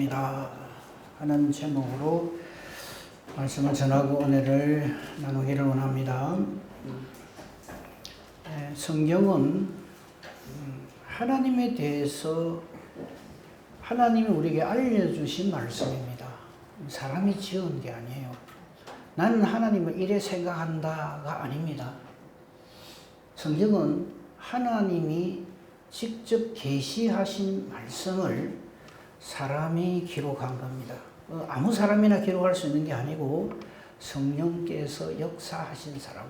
합니다 하는 제목으로 말씀을 전하고 은혜를 나누기를 원합니다. 성경은 하나님에 대해서 하나님이 우리에게 알려주신 말씀입니다. 사람이 지은 게 아니에요. 나는 하나님을 이래 생각한다가 아닙니다. 성경은 하나님이 직접 계시하신 말씀을 사람이 기록한 겁니다. 아무 사람이나 기록할 수 있는 게 아니고 성령께서 역사하신 사람,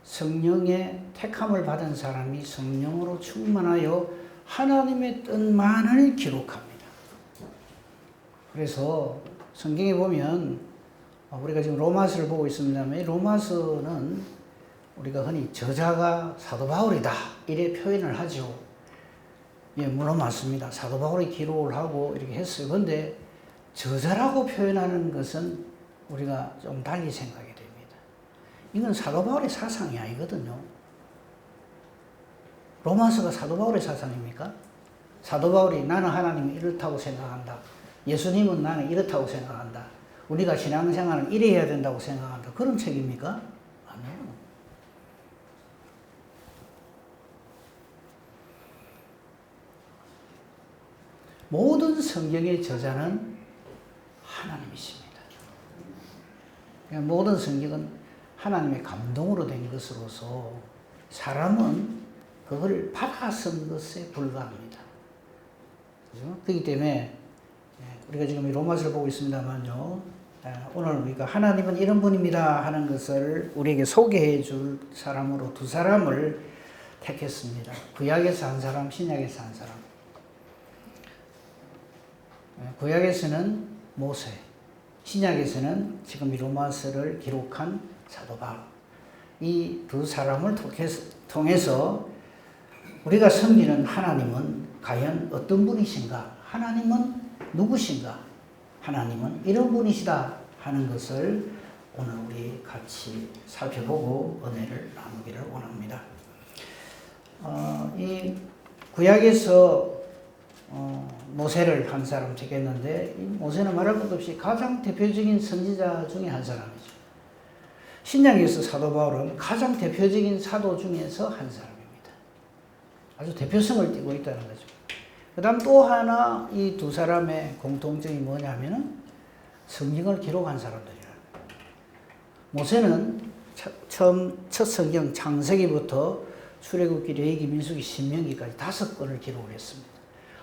성령의 택함을 받은 사람이 성령으로 충만하여 하나님의 뜻만을 기록합니다. 그래서 성경에 보면 우리가 지금 로마서를 보고 있습니다만, 로마서는 우리가 흔히 저자가 사도 바울이다 이래 표현을 하죠. 예, 물론 맞습니다. 사도 바울이 기록을 하고 이렇게 했어요. 그런데 저자라고 표현하는 것은 우리가 좀 달리 생각이 됩니다. 이건 사도 바울의 사상이 아니거든요. 로마서가 사도 바울의 사상입니까? 사도 바울이 나는 하나님이 이렇다고 생각한다. 예수님은 나는 이렇다고 생각한다. 우리가 신앙생활은 이래야 된다고 생각한다. 그런 책입니까? 아니에요. 모든 성경의 저자는 하나님이십니다. 모든 성경은 하나님의 감동으로 된 것으로서 사람은 그걸 받아 쓴 것에 불과합니다. 그렇죠? 그렇기 때문에 우리가 지금 로마서를 보고 있습니다만요, 오늘 우리가 하나님은 이런 분입니다 하는 것을 우리에게 소개해 줄 사람으로 두 사람을 택했습니다. 구약에서 한 사람, 신약에서 한 사람. 구약에서는 모세, 신약에서는 지금 이 로마서를 기록한 사도 바울. 이 두 사람을 통해서 우리가 섬기는 하나님은 과연 어떤 분이신가? 하나님은 누구신가? 하나님은 이런 분이시다 하는 것을 오늘 우리 같이 살펴보고 은혜를 나누기를 원합니다. 이 구약에서 모세를 한 사람 택했는데, 이 모세는 말할 것도 없이 가장 대표적인 선지자 중에 한 사람이죠. 신약에서 사도 바울은 가장 대표적인 사도 중에서 한 사람입니다. 아주 대표성을 띠고 있다는 거죠. 그 다음 또 하나 이 두 사람의 공통점이 뭐냐면은 성경을 기록한 사람들이라. 모세는 첫 성경 창세기부터 출애굽기, 레위기, 민수기, 신명기까지 5권을 기록을 했습니다.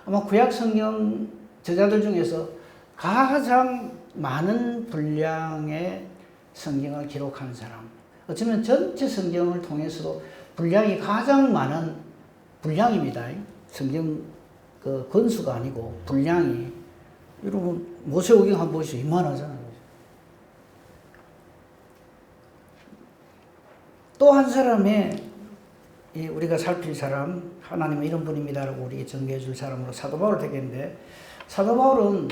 아마 구약 성경 저자들 중에서 가장 많은 분량의 성경을 기록한 사람. 어쩌면 전체 성경을 통해서도 분량이 가장 많은 분량입니다. 성경 그 건수가 아니고 분량이. 여러분 모세오경 한번 보시죠. 이만하잖아요. 또 한 사람의 우리가 살필 사람, 하나님은 이런 분입니다라고 우리에게 전개해 줄 사람으로 사도 바울을 택했는데, 사도 바울은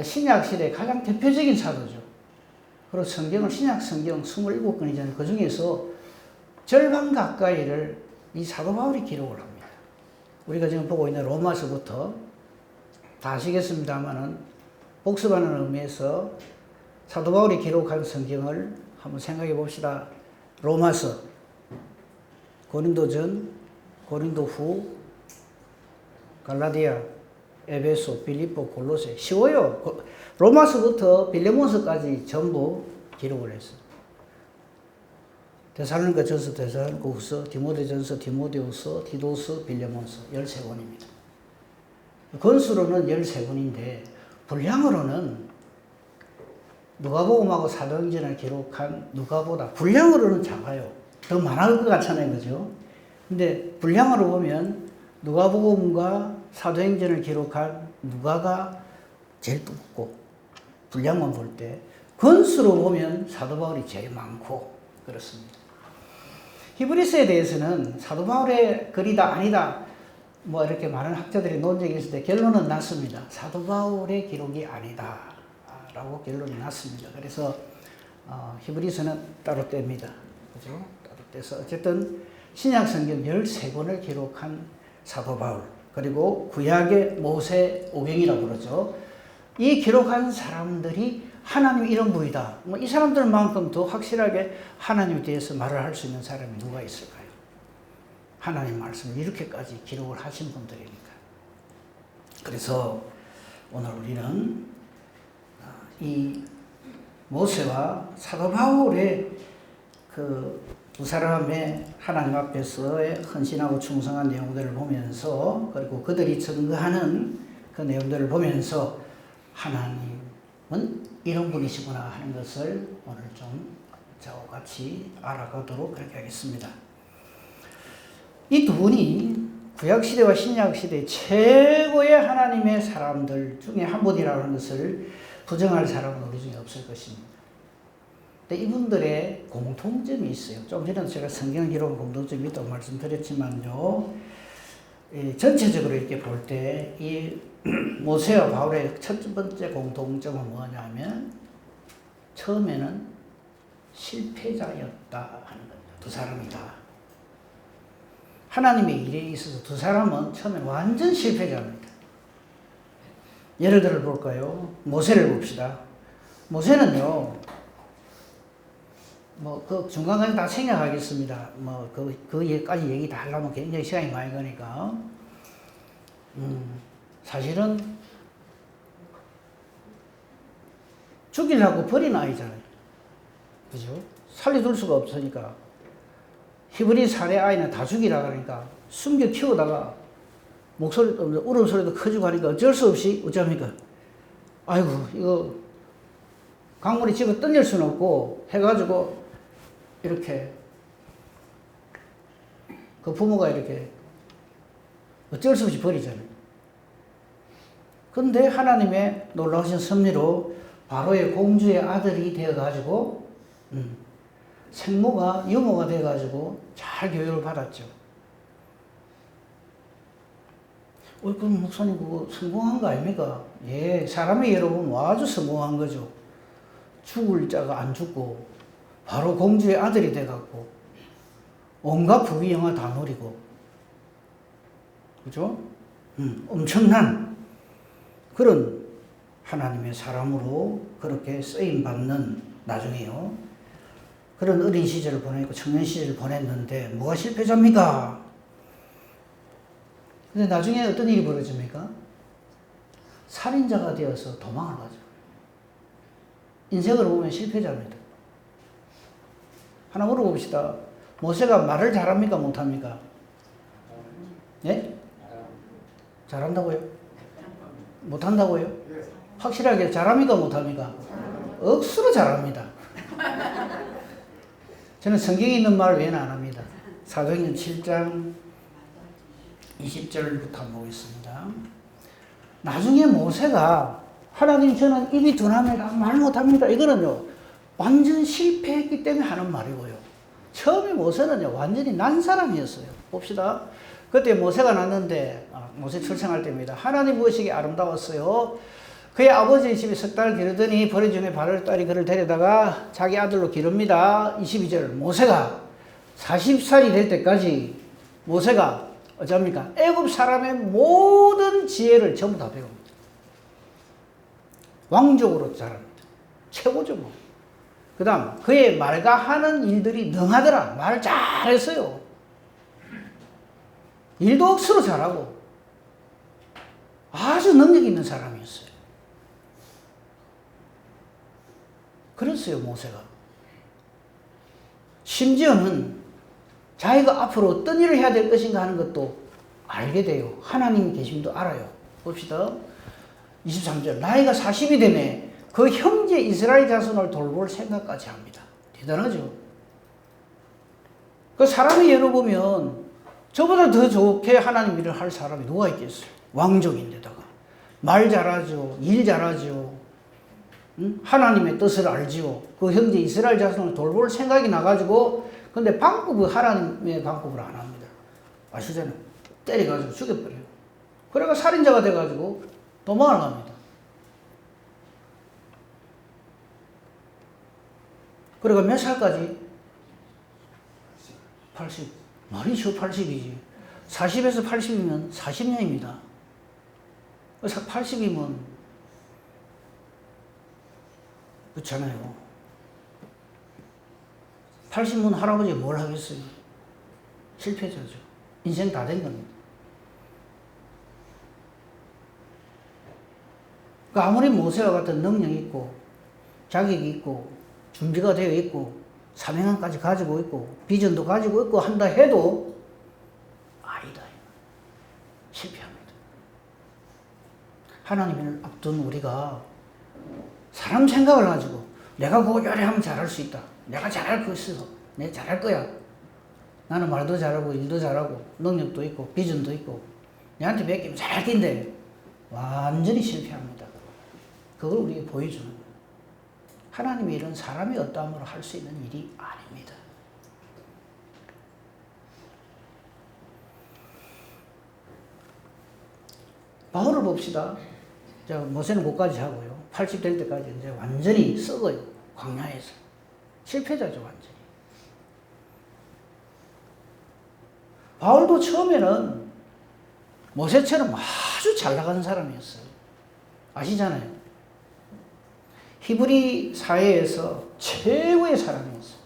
신약 시대의 가장 대표적인 사도죠. 그리고 성경은 신약 성경 27권이잖아요. 그 중에서 절반 가까이를 이 사도 바울이 기록을 합니다. 우리가 지금 보고 있는 로마서부터 다 아시겠습니다만은 복습하는 의미에서 사도 바울이 기록한 성경을 한번 생각해 봅시다. 로마서, 고린도전, 고린도후, 갈라디아, 에베소, 빌립보, 골로새. 쉬워요. 로마서부터 빌레몬서까지 전부 기록을 했어요. 데살로니가 전서, 데살로니가 후서, 디모데전서, 디모데후서, 디도서, 빌레몬서 13권입니다. 권수로는 13권인데 분량으로는 누가복음하고 사도행전을 기록한 누가보다 분량으로는 작아요. 더 많을 것 같잖아요. 그죠? 근데 분량으로 보면 누가복음과 사도행전을 기록한 누가가 제일 두껍고, 분량만 볼 때 권수로 보면 사도 바울이 제일 많고 그렇습니다. 히브리서에 대해서는 사도 바울의 글이다 아니다 뭐 이렇게 많은 학자들이 논쟁이 있을 때 결론은 났습니다. 사도 바울의 기록이 아니다 라고 결론이 났습니다. 그래서 히브리서는 따로 뗍니다. 그죠? 따로 떼서 어쨌든 신약 성경 13권을 기록한 사도 바울. 그리고 구약의 모세 오경이라고 그러죠. 이 기록한 사람들이 하나님 이런 분이다. 뭐 이 사람들만큼 더 확실하게 하나님에 대해서 말을 할 수 있는 사람이 누가 있을까요? 하나님 말씀을 이렇게까지 기록을 하신 분들이니까. 그래서 오늘 우리는 이 모세와 사도 바울의 그 두 사람의 하나님 앞에서의 헌신하고 충성한 내용들을 보면서, 그리고 그들이 증거하는 그 내용들을 보면서 하나님은 이런 분이시구나 하는 것을 오늘 좀 저와 같이 알아가도록 그렇게 하겠습니다. 이 두 분이 구약시대와 신약시대 최고의 하나님의 사람들 중에 한 분이라는 것을 부정할 사람은 우리 중에 없을 것입니다. 근데 이분들의 공통점이 있어요. 좀 전에 제가 성경 기록 공통점이 있다고 말씀드렸지만요. 전체적으로 이렇게 볼 때 이 모세와 바울의 첫 번째 공통점은 뭐냐면 처음에는 실패자였다 하는 겁니다. 두 사람이 다. 하나님의 일에 있어서 두 사람은 처음에 완전 실패자입니다. 예를 들어 볼까요? 모세를 봅시다. 모세는요, 그 중간까지 다 생략하겠습니다. 그까지 얘기 다 하려면 굉장히 시간이 많이 가니까. 사실은 죽이려고 버린 아이잖아요. 그죠? 살려둘 수가 없으니까. 히브리 사내 아이는 다 죽이라 그러니까 숨겨 키우다가 목소리, 울음소리도 커지고 하니까 어쩔 수 없이 어쩝니까? 아이고, 이거 강물이 집어 던질 수는 없고 해가지고 이렇게 그 부모가 이렇게 어쩔 수 없이 버리잖아요. 근데 하나님의 놀라우신 섭리로 바로의 공주의 아들이 되어가지고 생모가 유모가 돼가지고 잘 교육을 받았죠. 그럼 목사님 그거 성공한 거 아닙니까? 예, 사람의 예로 보면 아주 성공한 거죠. 죽을 자가 안 죽고 바로 공주의 아들이 돼갖고 온갖 부귀영화 다 누리고, 그죠? 엄청난 그런 하나님의 사람으로 그렇게 쓰임받는, 나중에요, 그런 어린 시절을 보내고 청년 시절을 보냈는데 뭐가 실패자입니까? 근데 나중에 어떤 일이 벌어집니까? 살인자가 되어서 도망을 가죠. 인생을 보면 실패자입니다. 하나 물어봅시다. 모세가 말을 잘합니까? 못합니까? 예? 잘한다고요? 못한다고요? 확실하게 잘합니까? 못합니까? 억수로 잘합니다. 저는 성경에 있는 말 외에는 안 합니다. 사도행전 7장 20절부터 한번 보겠습니다. 나중에 모세가 하나님 저는 입이 둔합니다. 말 못합니다. 이거는요, 완전 실패했기 때문에 하는 말이고요. 처음에 모세는요, 완전히 난 사람이었어요. 봅시다. 그때 모세가 났는데, 모세 출생할 때입니다. 하나님 보시기에 아름다웠어요. 그의 아버지 집에 석 달 기르더니 버리 중에 바를 딸이 그를 데려다가 자기 아들로 기릅니다. 22절. 모세가 40살이 될 때까지 모세가 어쩝니까? 애굽 사람의 모든 지혜를 전부 다 배웁니다. 왕족으로 자랍니다. 최고죠 뭐. 그 다음 그의 말과 하는 일들이 능하더라. 말을 잘했어요. 일도 억수로 잘하고 아주 능력 있는 사람이었어요. 그랬어요, 모세가. 심지어는 자기가 앞으로 어떤 일을 해야 될 것인가 하는 것도 알게 돼요. 하나님이 계심도 알아요. 봅시다. 23절. 나이가 40이 되매 그 형제 이스라엘 자손을 돌볼 생각까지 합니다. 대단하죠. 그 사람의 예로 보면 저보다 더 좋게 하나님 일을 할 사람이 누가 있겠어요? 왕족인데다가 말 잘하죠. 일 잘하죠. 하나님의 뜻을 알지요. 그 형제 이스라엘 자손을 돌볼 생각이 나가지고, 근데 방법은 하나님의 방법을 안 합니다. 아시잖아요. 때려가지고 죽여버려요. 그래가 살인자가 돼가지고 도망을 갑니다. 그래가 몇 살까지? 80. 말이죠, 80이지. 40에서 80이면 40년입니다. 80이면 그렇잖아요. 80은 할아버지가 뭘 하겠어요? 실패자죠. 인생 다 된 겁니다. 그러니까 아무리 모세와 같은 능력이 있고 자격이 있고 준비가 되어 있고 사명감까지 가지고 있고 비전도 가지고 있고 한다 해도 아니다. 실패합니다. 하나님을 앞둔 우리가 사람 생각을 가지고 내가 그거 요리하면 잘할 수 있다. 내가 잘할 거 있어. 내가 잘할 거야. 나는 말도 잘하고 일도 잘하고 능력도 있고 비전도 있고 내한테 맡기면 잘할 텐데 완전히 실패합니다. 그걸 우리에게 보여주는 거예요. 하나님의 일은 사람이 어떠함으로 할 수 있는 일이 아닙니다. 바울을 봅시다. 자, 모세는 그까지 하고요. 80 될 때까지 이제 완전히 썩어요. 광야에서. 실패자죠, 완전히. 바울도 처음에는 모세처럼 아주 잘 나가는 사람이었어요. 아시잖아요. 히브리 사회에서 최고의 사람이었어요.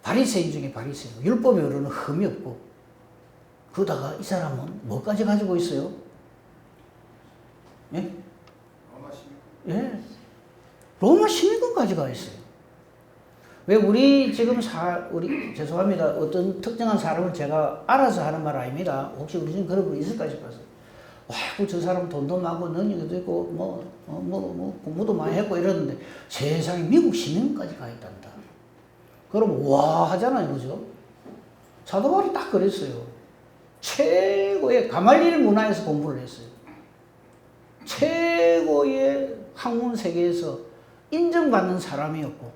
바리새인 중에 바리새인. 율법에 어르는 흠이 없고. 그러다가 이 사람은 뭐까지 가지고 있어요? 예? 로마 시민. 예. 로마 시민권까지 가 있어요. 왜 우리 지금 우리 죄송합니다. 어떤 특정한 사람을 제가 알아서 하는 말 아닙니다. 혹시 우리 중에 그런 분 있을까 싶어서. 와, 저 사람 돈도 많고 능력도 있고 공부도 많이 했고 이러는데 세상에 미국 시민권까지 가 있단다. 그럼 와 하잖아요, 그죠? 사도 바울이 딱 그랬어요. 최고의 가말리엘 문화에서 공부를 했어요. 최고의 학문 세계에서 인정받는 사람이었고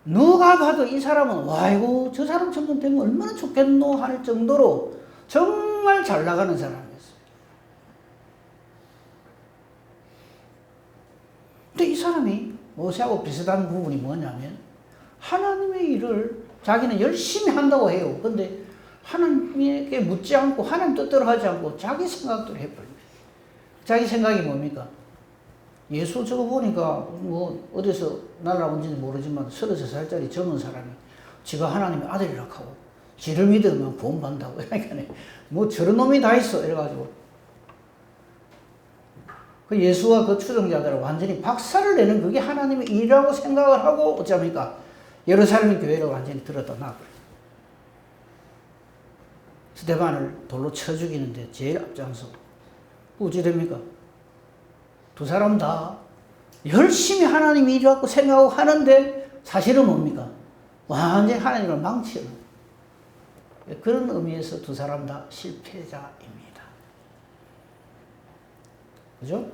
누가 봐도 이 사람은 와 이거 저 사람 정도 되면 얼마나 좋겠노 할 정도로 정말 잘 나가는 사람이었어요. 근데 이 사람이 모세하고 비슷한 부분이 뭐냐면 하나님의 일을 자기는 열심히 한다고 해요. 근데 하나님에게 묻지 않고 하나님 뜻대로 하지 않고 자기 생각대로 해버립니다. 자기 생각이 뭡니까? 예수 저거 보니까 뭐 어디서 날라온지는 모르지만 33살짜리 젊은 사람이 지가 하나님의 아들이라고 하고 지를 믿으면 구원받는다고. 그러니까 뭐 저런 놈이 다 있어 이래가지고 그 예수와 그 추종자들은 완전히 박살을 내는 그게 하나님의 일이라고 생각을 하고 어쩌합니까? 예루살렘 교회를 완전히 들었다 놔버려요. 스데반을 돌로 쳐 죽이는데 제일 앞장서 어찌 됩니까? 두 사람 다 열심히 하나님 일이라고 생각하고 하는데 사실은 뭡니까? 완전히 하나님을 망치는 그런 의미에서 두 사람 다 실패자입니다. 그죠?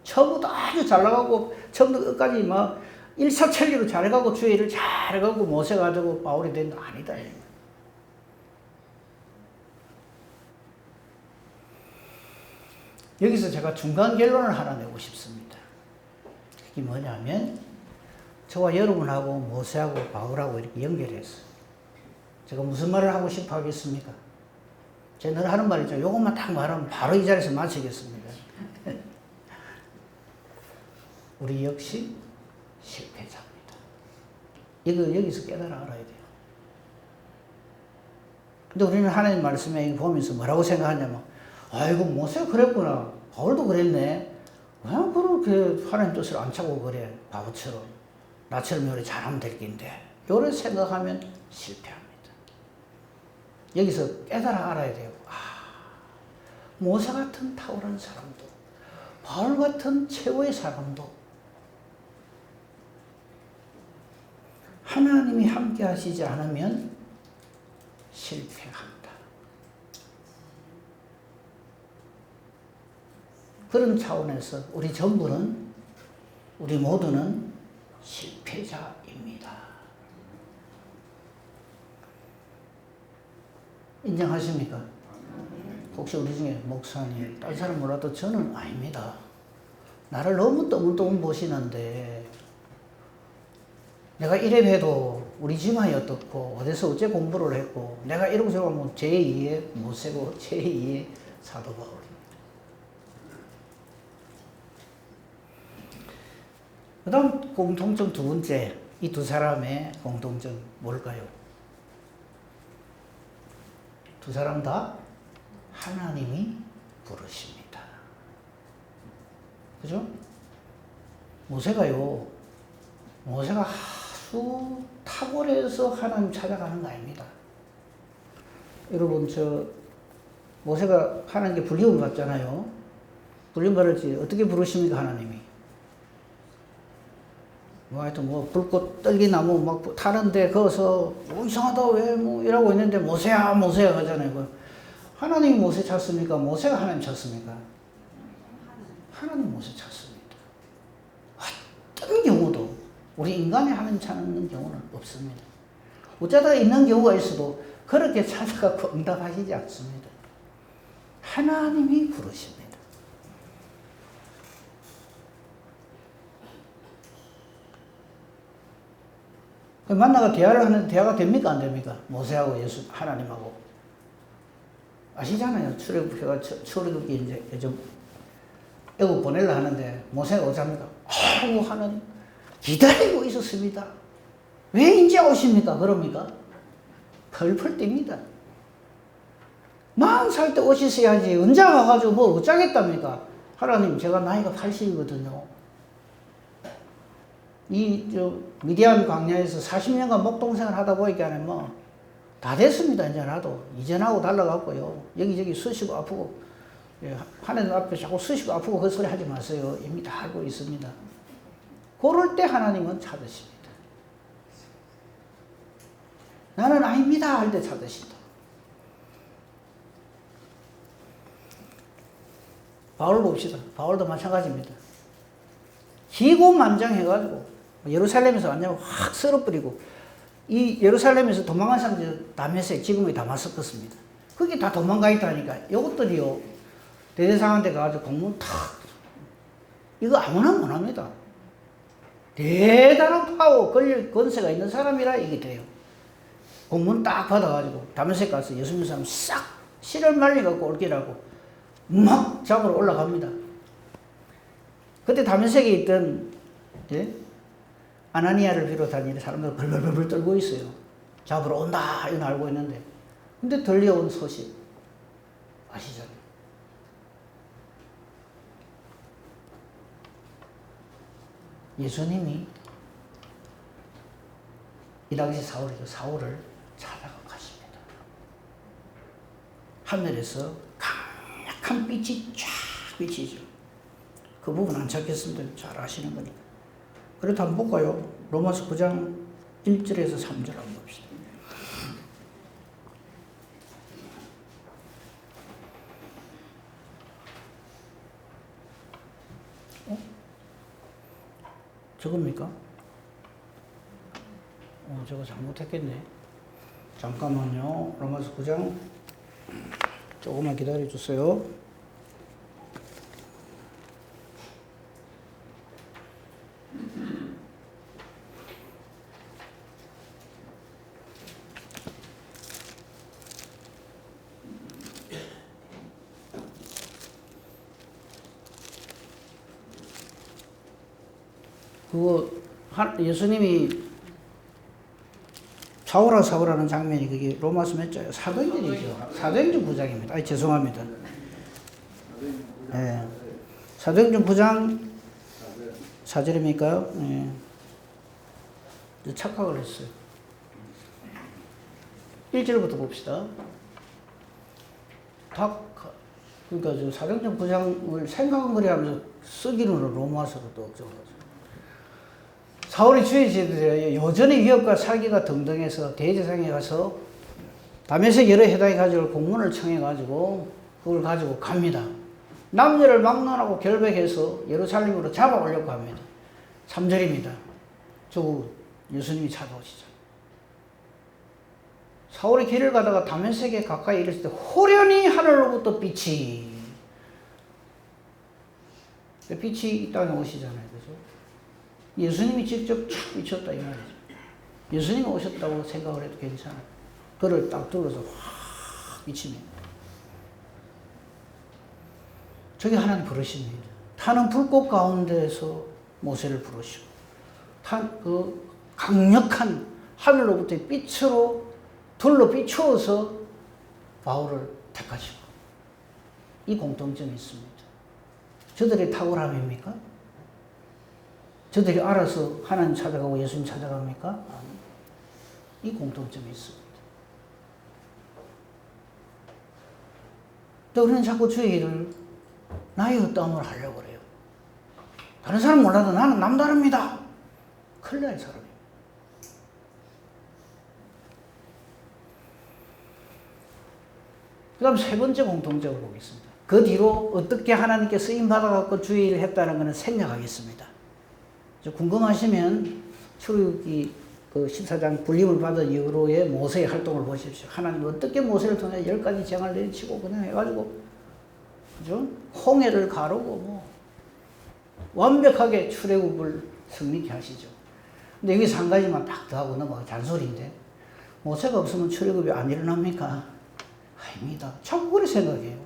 처음부터 아주 잘 나가고 처음부터 끝까지 막 일사천리로 잘해가고 주의 일을 잘해가고 모세가 되고 바울이 된 거 아니다. 여기서 제가 중간 결론을 하나 내고 싶습니다. 그게 뭐냐면 저와 여러분하고 모세하고 바울하고 이렇게 연결해서 제가 무슨 말을 하고 싶어 하겠습니까? 제가 늘 하는 말이죠. 요것만 딱 말하면 바로 이 자리에서 마치겠습니다. 우리 역시 실패자입니다. 이거 여기서 깨달아 알아야 돼요. 근데 우리는 하나님 말씀에 보면서 뭐라고 생각하냐면 아이고 모세가 그랬구나. 바울도 그랬네. 왜 그렇게 하나님 뜻을 안 차고 그래. 바보처럼. 나처럼 요리 잘하면 될 텐데. 요래 생각하면 실패합니다. 여기서 깨달아 알아야 돼요. 모세 같은 탁월한 사람도 바울 같은 최고의 사람도 하나님이 함께 하시지 않으면 실패합니다. 그런 차원에서 우리 전부는, 우리 모두는 실패자입니다. 인정하십니까? 혹시 우리 중에 목사님, 다른 사람 몰라도 저는 아닙니다. 나를 너무 떠문떠문 보시는데 내가 이래 해도 우리 지망이 어떻고 어디서 어째 공부를 했고 내가 이러고 저러고 하면 제2의 모세고 제2의 사도 바울입니다. 그 다음 공통점 두 번째, 이 두 사람의 공통점 뭘까요? 두 사람 다 하나님이 부르십니다. 그죠? 모세가 아주 탁월해서 하나님 찾아가는 거 아닙니다. 여러분, 모세가 하나님께 불리움 받잖아요. 불리움 받을 때 어떻게 부르십니까, 하나님이? 하여튼 불꽃 떨기나무 막 타는데 거기서 이상하다 왜 이러고 있는데 모세야 하잖아요. 하나님이 모세 찾습니까? 모세가 하나님 찾습니까? 하나님 모세 찾습니다. 어떤 경우도 우리 인간이 하나님 찾는 경우는 없습니다. 어쩌다 있는 경우가 있어도 그렇게 찾아갖고 응답하시지 않습니다. 하나님이 부르십니다. 만나가 대화를 하는데 대화가 됩니까? 안 됩니까? 모세하고 하나님하고. 아시잖아요. 출애굽기 이제 좀 애국 보내려 하는데 모세가 어쩌합니까? 아이고, 하나님, 기다리고 있었습니다. 왜 이제 오십니까? 그럽니까? 펄펄 뜁니다. 40살 때 오시셔야지. 언제 와가지고 뭘 어쩌겠답니까? 하나님, 제가 나이가 80이거든요. 미디안 광야에서 40년간 목동생을 하다 보니까 다 됐습니다. 이제 나도. 이전하고 달라갖고요. 여기저기 쑤시고 아프고, 하나님 앞에 자꾸 쑤시고 아프고 그 소리 하지 마세요. 이미 다 알고 있습니다. 그럴 때 하나님은 찾으십니다. 나는 아닙니다 할 때 찾으신다. 바울 봅시다. 바울도 마찬가지입니다. 기고만장해가지고 예루살렘에서 완전 확 썰어버리고, 이 예루살렘에서 도망간 사람들이 다메섹, 지금의 다마스커스입니다. 그게 다 도망가 있다니까. 이것들이요, 대제사장한테 가가지고 공문 탁, 이거 아무나 못합니다. 대단한 파워, 권세가 있는 사람이라 이게 돼요. 공문 딱 받아가지고 다메섹 가서 예수 믿는 사람 싹 씨를 말려갖고 올기라고 막 잡으러 올라갑니다. 그때 다메섹에 있던 아나니아를 비롯한 사람들 벌벌벌 떨고 있어요. 잡으러 온다 이건 알고 있는데, 근데 들려온 소식 아시잖아요. 예수님이 이 당시 사울을 찾아가 가십니다. 하늘에서 강력한 빛이 쫙 비치죠. 그 부분 안 찾겠습니다. 잘 아시는 거니까. 그래도 한번 볼까요? 로마서 9장 1절에서 3절 한번 봅시다. 저겁니까? 저거 잘못했겠네. 잠깐만요. 로마서 9장 조금만 기다려 주세요. 예수님이 사울하는 장면이 그게 로마서 몇 절? 사도행전이죠. 사도행전 9장입니다. 죄송합니다. 네. 사도행전 9장 4절입니까? 네. 착각을 했어요. 1절부터 봅시다. 그러니까 사도행전 9장을 생각을 하면서 쓰기로는 로마서로 또 어쩌고. 사울이 주의지들이 여전히 위협과 사기가 등등해서 대제사장에 가서 다메섹 여러 해당에 가지고 공문을 청해가지고 그걸 가지고 갑니다. 남녀를 막론하고 결백해서 예루살렘으로 잡아오려고 합니다. 3절입니다. 예수님이 찾아오시죠. 사울이 길을 가다가 다메섹에 가까이 이르실 때 호련히 하늘로부터 빛이 이 땅에 오시잖아요. 그죠? 예수님이 직접 촥 비쳤다 이 말이죠. 예수님이 오셨다고 생각을 해도 괜찮아요. 그를 딱 둘러서 확 미치면. 저게 하나님 부르십니다. 타는 불꽃 가운데에서 모세를 부르시고, 그 강력한 하늘로부터의 빛으로 둘로 비추어서 바울을 택하시고, 이 공통점이 있습니다. 저들의 탁월함입니까? 저들이 알아서 하나님 찾아가고 예수님 찾아갑니까? 아니. 이 공통점이 있습니다. 또 우리는 자꾸 주의 일을 나의 어떠함을 하려고 그래요. 다른 사람 몰라도 나는 남다릅니다. 큰일 날 사람이에요. 그 다음 세 번째 공통점을 보겠습니다. 그 뒤로 어떻게 하나님께 쓰임받아갖고 주의 일을 했다는 것은 생략하겠습니다. 궁금하시면 출애굽기 그 14장 불림을 받은 이후로의 모세의 활동을 보십시오. 하나님 어떻게 모세를 통해 10가지 재앙을 내리치고 그냥 해가지고, 그죠? 홍해를 가르고 뭐 완벽하게 출애굽을 성립케 하시죠. 근데 여기서 한 가지만 딱 더 하고 넘어가. 잔소리인데, 모세가 없으면 출애굽이 안 일어납니까? 아닙니다. 자꾸 그렇게 생각해요.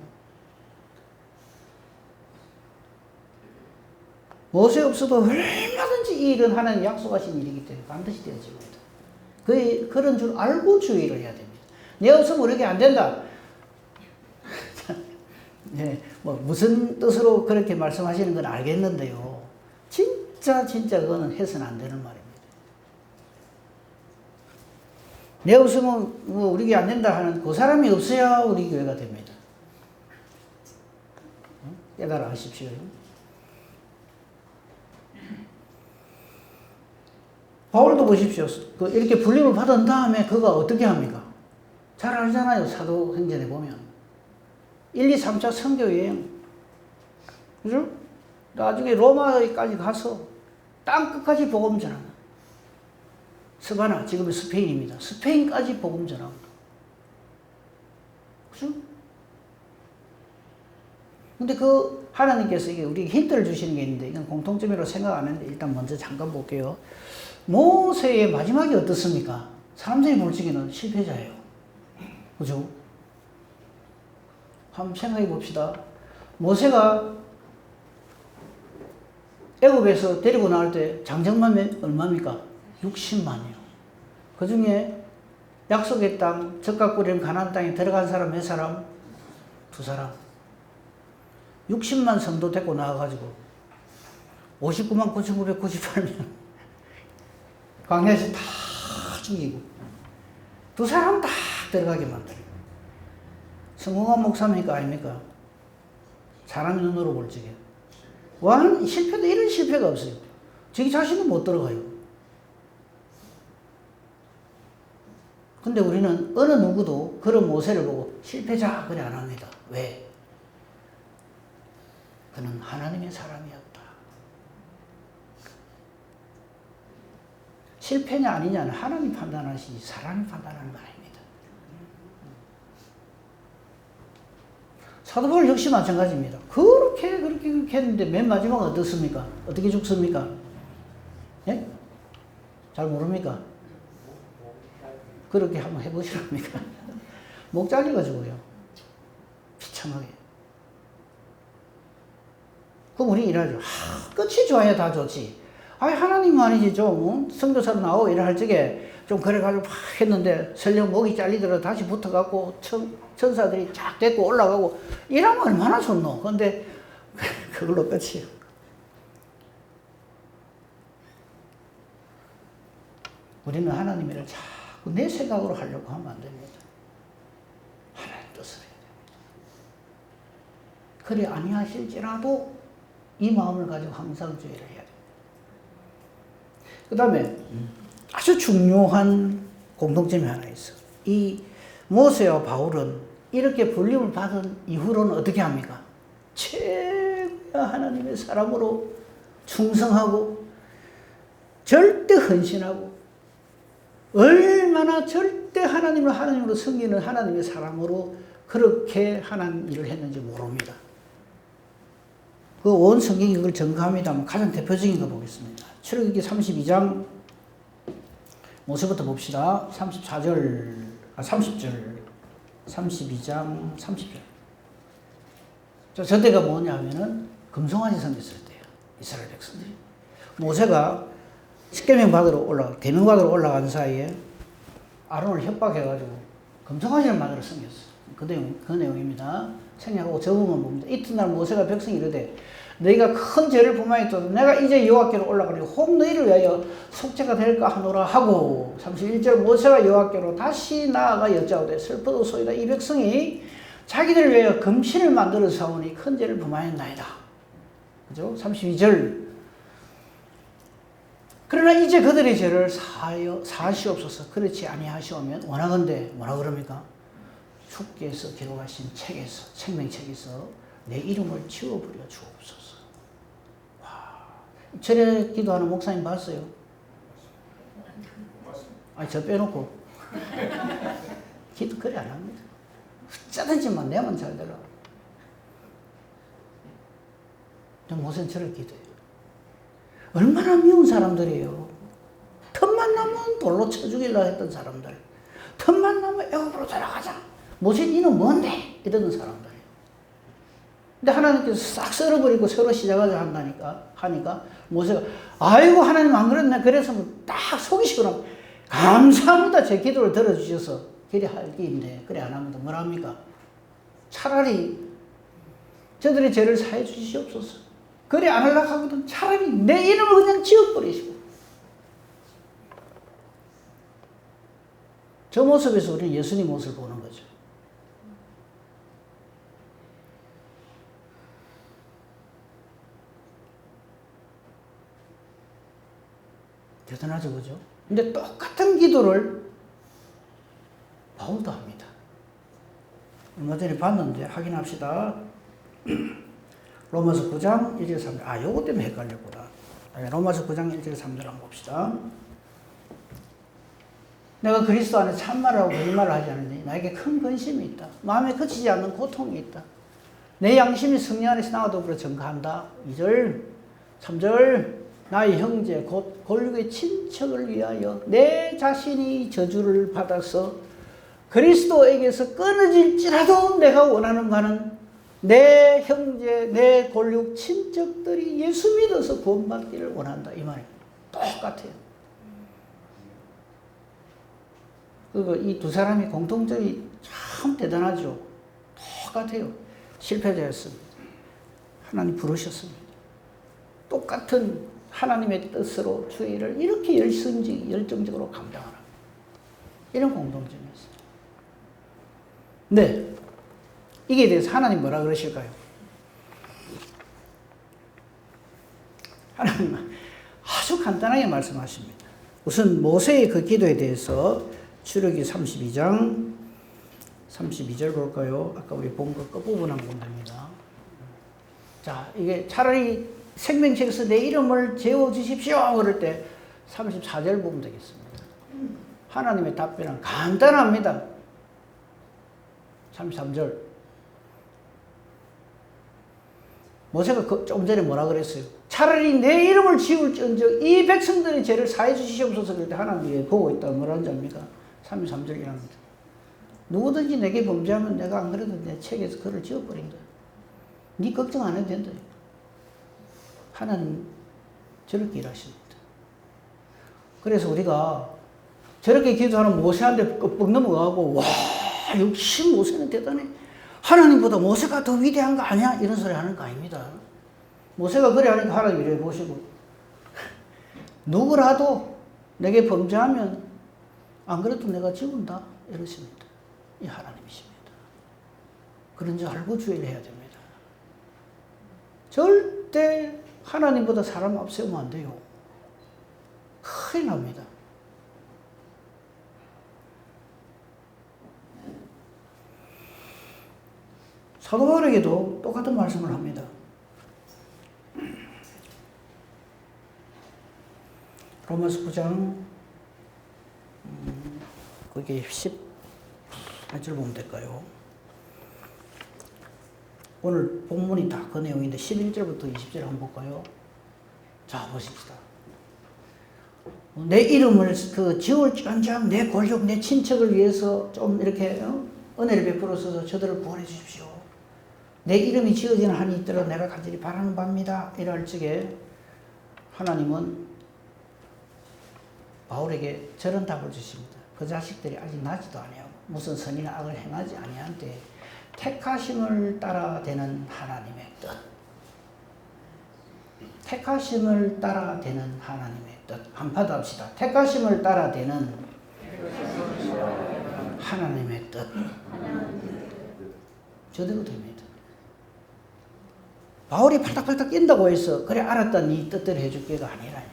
모세 없어도 얼마든지 이 일은 하나님 약속하신 일이기 때문에 반드시 되어집니다. 그런 줄 알고 주의를 해야 됩니다. 내 없으면 그렇게 안 된다. 네, 뭐 무슨 뜻으로 그렇게 말씀하시는 건 알겠는데요. 진짜 그거는 해서는 안 되는 말입니다. 내 없으면 뭐 우리 교회 안 된다 하는 그 사람이 없어야 우리 교회가 됩니다. 깨달아 하십시오. 바울도 보십시오. 이렇게 불림을 받은 다음에 그가 어떻게 합니까? 잘 알잖아요. 사도행전에 보면. 1, 2, 3차 선교 여행. 그죠? 나중에 로마까지 가서 땅 끝까지 복음 전합니다. 스바나, 지금은 스페인입니다. 스페인까지 복음 전합니다. 그죠? 근데 하나님께서 이게 우리에게 힌트를 주시는 게 있는데, 이건 공통점이라고 생각 안 했는데, 일단 먼저 잠깐 볼게요. 모세의 마지막이 어떻습니까? 사람들이 볼 적에는 실패자예요. 그죠? 한번 생각해 봅시다. 모세가 애굽에서 데리고 나올 때 장정만 얼마입니까? 60만이요. 그 중에 약속의 땅, 적과 꿀이는 가나안 땅에 들어간 사람 몇 사람? 2사람. 60만 성도 데리고 나와가지고 59만 9,998명 광야에서 다 죽이고 2사람 다 들어가게 만들고. 성공한 목사입니까? 아닙니까? 사람의 눈으로 볼 적에. 실패도 이런 실패가 없어요. 자기 자신은 못 들어가요. 근데 우리는 어느 누구도 그런 모세를 보고 실패자 그래 안 합니다. 왜? 그는 하나님의 사람이었다. 실패냐 아니냐는 하나님 판단하시지 사람이 판단하는 거 아닙니다. 사도 바울 역시 마찬가지입니다. 그렇게 했는데 맨 마지막은 어떻습니까? 어떻게 죽습니까? 예? 잘 모릅니까? 그렇게 한번 해보시랍니까? 목 잘려가지고요. 비참하게. 그럼 우리 이러죠. 끝이 좋아야 다 좋지. 하나님 아니지, 좀, 선교사로 나오고 이래 할 적에 좀 그래가지고 막 했는데 설령 목이 잘리더라도 다시 붙어갖고 천사들이 쫙 데리고 올라가고 이러면 얼마나 좋노. 근데 그걸로 끝이에요. 우리는 하나님 일을 자꾸 내 생각으로 하려고 하면 안 됩니다. 하나님 뜻을 해야 됩니다. 그래 아니하실지라도 이 마음을 가지고 항상 주의를 해야 됩니다. 그 다음에 아주 중요한 공통점이 하나 있어요. 이 모세와 바울은 이렇게 불림을 받은 이후로는 어떻게 합니까? 최고의 하나님의 사람으로 충성하고 절대 헌신하고 얼마나 절대 하나님으로 섬기는 하나님의 사람으로 그렇게 하나님 일을 했는지 모릅니다. 그 온 성경이 그걸 증거합니다만 가장 대표적인 거 보겠습니다. 출애굽기 32장 모세부터 봅시다. 30절, 32장 30절. 저 때가 뭐냐 하면은 금송아지 섬겼을 때예요. 이스라엘 백성들이. 모세가 십계명 받으러 계명 받으러 올라간 사이에 아론을 협박해가지고 금송아지를 만들어 섬겼어. 그 내용입니다. 생략하고 저 부분 봅니다. 이튿날 모세가 백성이 이르되 너희가 큰 죄를 범하였도다. 내가 이제 여호와께로 올라가니 혹 너희를 위하여 속죄가 될까 하노라 하고 31절 모세가 여호와께로 다시 나아가 여짜오되 슬퍼도소이다. 이 백성이 자기들을 위하여 금신을 만들어 사오니 큰 죄를 범하였나이다. 그죠? 32절 그러나 이제 그들의 죄를 사하시옵소서. 그렇지 아니하시오면 원하건대 뭐라 그럽니까? 주께서 기록하신 책에서 생명책에서 내 이름을 지워버려 주옵소서. 와, 절에 기도하는 목사님 봤어요? 아니 저 빼놓고 기도 그래 안 합니다. 어쩌든지만 내면 잘 되라. 모세는 저를 기도해요. 얼마나 미운 사람들이에요. 틈만 나면 돌로 쳐 죽이려고 했던 사람들. 틈만 나면 애굽으로 돌아가자. 모세 니는 뭔데? 이러는 사람들이에요. 근데 하나님께서 싹 썰어버리고 새로 시작하자 하니까 모세가 아이고 하나님 안 그랬네. 그래서 딱 속이시거나 감사합니다. 제 기도를 들어주셔서 그래 할 게 있네. 그래 안 합니다. 뭐라 합니까? 차라리 저들의 죄를 사해 주시옵소서. 그래 안 하려고 하거든. 차라리 내 이름을 그냥 지워버리시고. 저 모습에서 우리는 예수님 모습을 보는 거죠. 대단하죠, 그죠? 근데 똑같은 기도를 바울도 합니다. 얼마 전에 봤는데 확인합시다. 로마서 9장 1절 3절. 아, 요거 때문에 헷갈렸구나. 로마서 9장 1절 3절 한번 봅시다. 내가 그리스도 안에 참말을 하고 거짓말을 하지 않으니 나에게 큰 근심이 있다. 마음에 그치지 않는 고통이 있다. 내 양심이 승리 안에서 나와 더불어 증거한다. 2절 3절 나의 형제 곧 골육의 친척을 위하여 내 자신이 저주를 받아서 그리스도에게서 끊어질지라도 내가 원하는 바는 내 형제 내 골육 친척들이 예수 믿어서 구원받기를 원한다. 이 말이에요. 똑같아요. 그리고 이 두 사람이 공통점이 참 대단하죠. 똑같아요. 실패자였습니다. 하나님 부르셨습니다. 똑같은 하나님의 뜻으로 주의 일을 이렇게 열정적으로 감당하라. 이런 공통점이었어요. 네. 이게 대해서 하나님 뭐라 그러실까요? 하나님은 아주 간단하게 말씀하십니다. 우선 모세의 그 기도에 대해서 출애굽기 32장 32절 볼까요? 아까 우리 본 거 끝부분 한번 봅니다. 자, 이게 차라리 생명책에서 내 이름을 지워주십시오. 그럴 때 34절 보면 되겠습니다. 하나님의 답변은 간단합니다. 33절. 모세가 좀 전에 뭐라 그랬어요? 차라리 내 이름을 지울지언정 이 백성들의 죄를 사해 주시옵소서. 그럴 때 하나님이 보고 있다. 뭐라는 줄 압니까? 33절이랍니다. 누구든지 내게 범죄하면 내가 안 그래도 내 책에서 그를 지워버린다. 네 걱정 안 해도 된다. 하나님 저렇게 일하십니다. 그래서 우리가 저렇게 기도하는 모세한테 뻑뻑 넘어가고 와 역시 모세는 대단해. 하나님보다 모세가 더 위대한 거 아니야? 이런 소리 하는 거 아닙니다. 모세가 그래 하니까 하나님 이래 보시고 누구라도 내게 범죄하면 안 그래도 내가 지운다 이러십니다. 이 하나님이십니다. 그런 줄 알고 주의를 해야 됩니다. 절대 하나님보다 사람 앞세우면 안 돼요. 큰일 납니다. 사도 바울에게도 똑같은 말씀을 합니다. 로마서 9장 거기 10절 보면 될까요? 오늘 본문이 다 그 내용인데 11절부터 20절 한번 볼까요? 자, 보십시다. 내 이름을 지울지언정 내 골족 내 친척을 위해서 좀 이렇게 은혜를 베풀어서 저들을 구원해 주십시오. 내 이름이 지어지는 한이 있도록 내가 간절히 바라는 바입니다. 이럴 적에 하나님은 바울에게 저런 답을 주십니다. 그 자식들이 아직 나지도 아니하고 무슨 선이나 악을 행하지 아니한데 택하심을 따라 되는 하나님의 뜻, 택하심을 따라 되는 하나님의 뜻. 한번 합시다. 택하심을 따라 되는 하나님의 뜻. 저대로 됩니다. 바울이 팔딱팔딱 낀다고 해서 그래 알았다 네 뜻대로 해줄게가 아니라 얘기예요.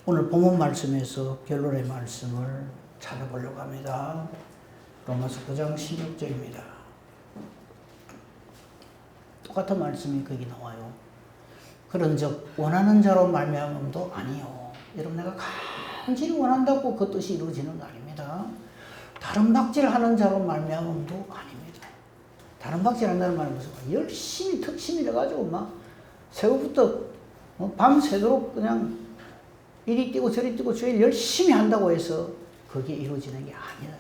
오늘 본문 말씀에서 결론의 말씀을 찾아보려고 합니다. 로마서 9장 16절입니다. 똑같은 말씀이 거기 나와요. 그런즉 원하는 자로 말미암음도 아니요. 여러분 내가 간절히 원한다고 그 뜻이 이루어지는 거 아닙니다. 다른 박질하는 자로 말미암음도 아닙니다. 다른 박질한다는 말은 무슨 말이에요? 열심히 특심이 돼가지고 막 새우부터 밤새도록 그냥 이리 뛰고 저리 뛰고 주일 열심히 한다고 해서 그게 이루어지는 게 아니다.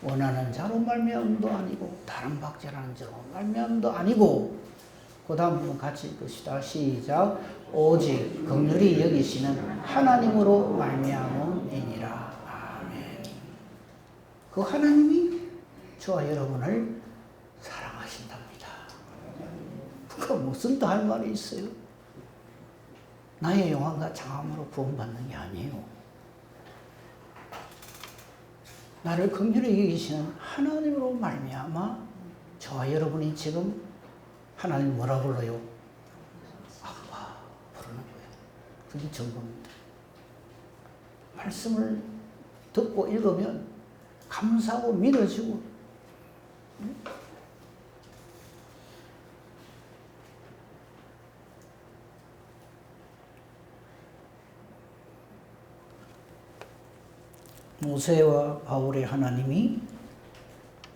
원하는 자로 말미암음도 아니고 다른 박질하는 자로 말미암음도 아니고 그 다음 부분 같이 읽읍시다. 시작. 오직 긍휼히 여기시는 하나님으로 말미암음이니라. 아멘. 그 하나님이 저와 여러분을 사랑하신답니다. 그거 무슨 더 할 말이 있어요? 나의 영광과 장함으로 구원받는 게 아니에요. 나를 긍휼히 여기시는 하나님으로 말미암아 저와 여러분이 지금 하나님 뭐라 불러요? 아빠 부르는 거예요. 그게 전부입니다. 말씀을 듣고 읽으면 감사하고 믿어지고 모세와 바울의 하나님이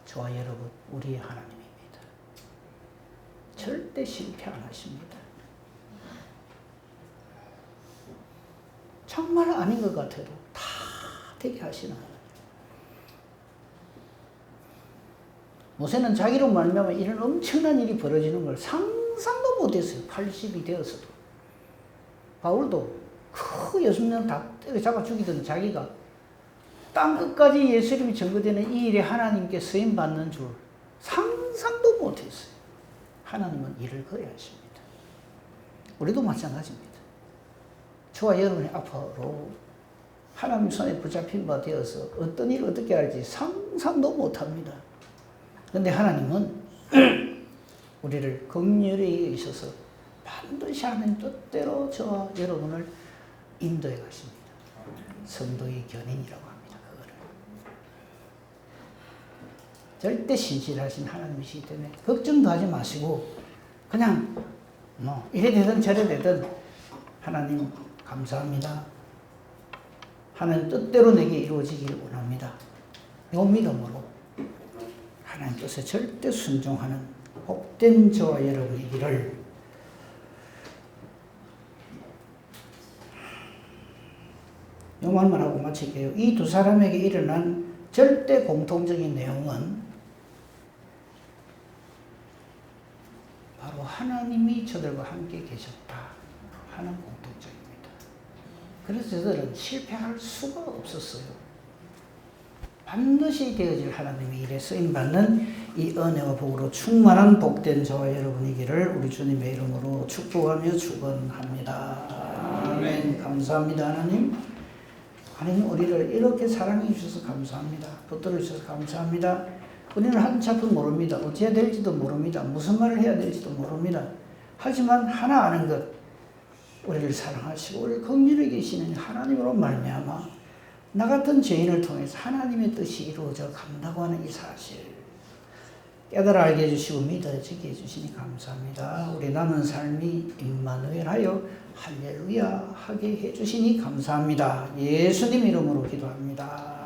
저와 여러분 우리의 하나님입니다. 절대 실패 안 하십니다. 정말 아닌 것 같아도 다 되게 하시는 하나님. 모세는 자기로 말미암아 이런 엄청난 일이 벌어지는 걸 상상도 못했어요. 80이 되어서도. 바울도 그 60년 다 때려잡아 죽이던 자기가 땅끝까지 예수 이름이 전거되는 이 일에 하나님께 쓰임받는 줄 상상도 못했어요. 하나님은 일을 거의 하십니다. 우리도 마찬가지입니다. 저와 여러분이 앞으로 하나님 손에 붙잡힌 바 되어서 어떤 일을 어떻게 할지 상상도 못합니다. 그런데 하나님은 우리를 긍휼히 여기셔서 반드시 하나님 뜻대로 저와 여러분을 인도해 가십니다. 성도의 견인이라고 합니다. 그거를. 절대 신실하신 하나님이시기 때문에 걱정도 하지 마시고 그냥 이래 되든 저래 되든 하나님 감사합니다. 하나님 뜻대로 내게 이루어지기를 원합니다. 이 믿음으로 하나님 뜻에 절대 순종하는 복된 저와 여러분이기를 이 말만 하고 마칠게요. 이 두 사람에게 일어난 절대 공통적인 내용은 바로 하나님이 저들과 함께 계셨다 하는 공통적입니다. 그래서 저들은 실패할 수가 없었어요. 반드시 되어질 하나님의 일에 쓰임받는 이 은혜와 복으로 충만한 복된 저와 여러분이기를 우리 주님의 이름으로 축복하며 축원합니다. 아멘. 감사합니다. 하나님. 하나님 우리를 이렇게 사랑해 주셔서 감사합니다. 붙들어 주셔서 감사합니다. 우리는 한참은 모릅니다. 어찌해야 될지도 모릅니다. 무슨 말을 해야 될지도 모릅니다. 하지만 하나 아는 것, 우리를 사랑하시고 우리를 긍휼히 계시는 하나님으로 말미암아 나 같은 죄인을 통해서 하나님의 뜻이 이루어져 간다고 하는 이 사실 깨달아 알게 해주시고 믿어지게 해주시니 감사합니다. 우리 남은 삶이 임마누엘하여 할렐루야 하게 해주시니 감사합니다. 예수님 이름으로 기도합니다.